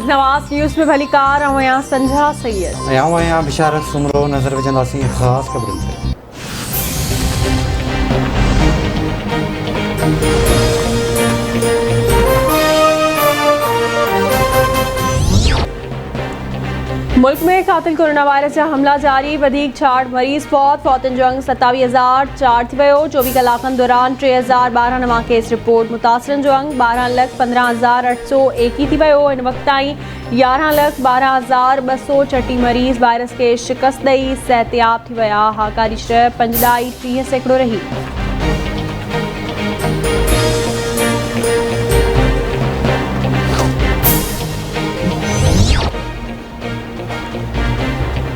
नवाज़ news में भली car यहाँ संझा सैयद यहाँ बिशारत सुमरो नज़र विझंदासीं ख़ासि ख़बरुनि ते। मुल्क में क़ातिल कोरोना वायरस जा हमला जारी, वधीक 66 मरीज़ फौतन जो अंग 27,004 थी वियो। 24 कलाकनि दौरान 3,012 नवां केस रिपोर्ट, मुतासिरनि जो अंग 12,15,801 थी वियो। इन वक़्त ताईं 11,12,236 मरीज़ वायरस के शिकस्त ॾेई सिहतयाब थी विया। हाकारी शरह 5.30% रही।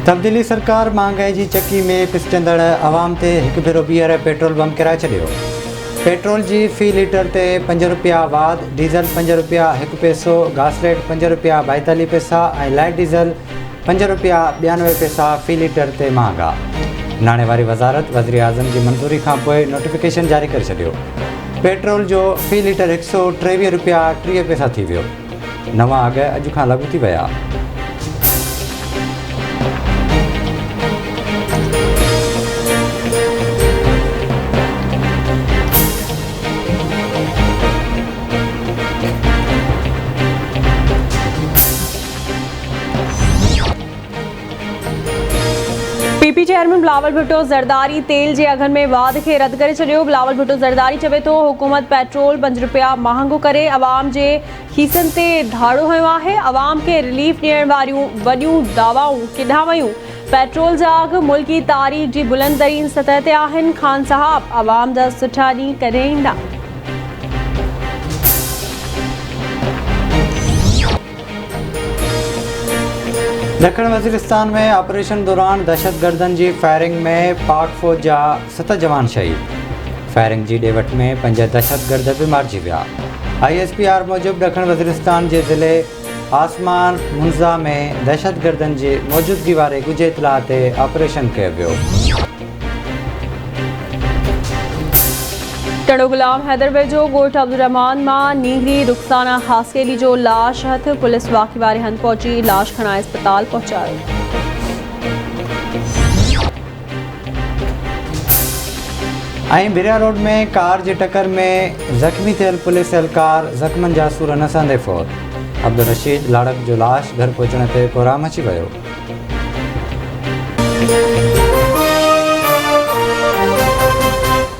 तब्दीली सरकार महांगाई जी चक्की में पिसजंदड़ अवाम ते हिकु भेरो ॿीहर पेट्रोल बम किराए छॾियो। पेट्रोल जी फ़ी लीटर ते 5 रुपया वाद, डीज़ल 5 रुपया 1 पैसो, घासलेट 5 रुपया 42 पैसा ऐं लाइट डीज़ल 5 रुपया 92 पैसा फ़ी लीटर ते महांगा। नाणे वारी वज़ारत वज़ीर आज़म जी मंज़ूरी खां पोइ नोटिफिकेशन जारी करे छॾियो। पेट्रोल जो फ़ी लीटर 123 रुपया 30 पैसा थी वियो। नवां अघ अॼु खां लागू थी विया। पीपी चेयरमैन बिलावल भुट्टो ज़रदारी तेल जे अघनि में वाध खे रद्द करे छॾियो। बिलावल भुट्टो ज़रदारी चवे थो हुकूमत पेट्रोल 5 रुपया महांगो करे अवाम जे खीसनि ते धाड़ो हयो आहे। अवाम खे रिलीफ ॾियण वारियूं वॾियूं दावाऊं किॾां वयूं। पेट्रोल जा अघ मुल्की तारीख़ जी बुलंद तरीन सतह ते आहिनि। ख़ान साहब अवाम जा सुठा ॾींहं कॾहिं ईंदा? दखण वज़ीरिस्तान में ऑपरेशन दौरान दहशतगर्दनि जी फायरिंग में पाक फ़ौज जा 7 जवान शहीद। फायरिंग जी ॾे वठ में 5 दहशतगर्द बि मारिजी विया। ISPR मूजिबि ॾखण वज़ीरिस्तान जे ज़िले आसमान मुंज़ा में दहशतगर्दनि जी मौजूदगी वारे ॻुझे इतलाह ते ऑपरेशन कयो वियो। टड़ो गुलाम हैदर वेझो ॻोठ अब्दुर्रहमान मां नींगरी रुखसाना हासकेली जो लाश हथ, पुलिस वाक़ई वारे हंधि पहुची लाश खणाए अस्पताल पहुचायो। ऐं बिरिया रोड में कार जी टक्कर में ज़ख़्मी थियल पुलिस एहलकार ज़ख़्मनि जा सूर न सहंदे फ़ौत। अब्दुल रशीद लाड़क जो लाश घर पहुचण ते कोराम अची वियो।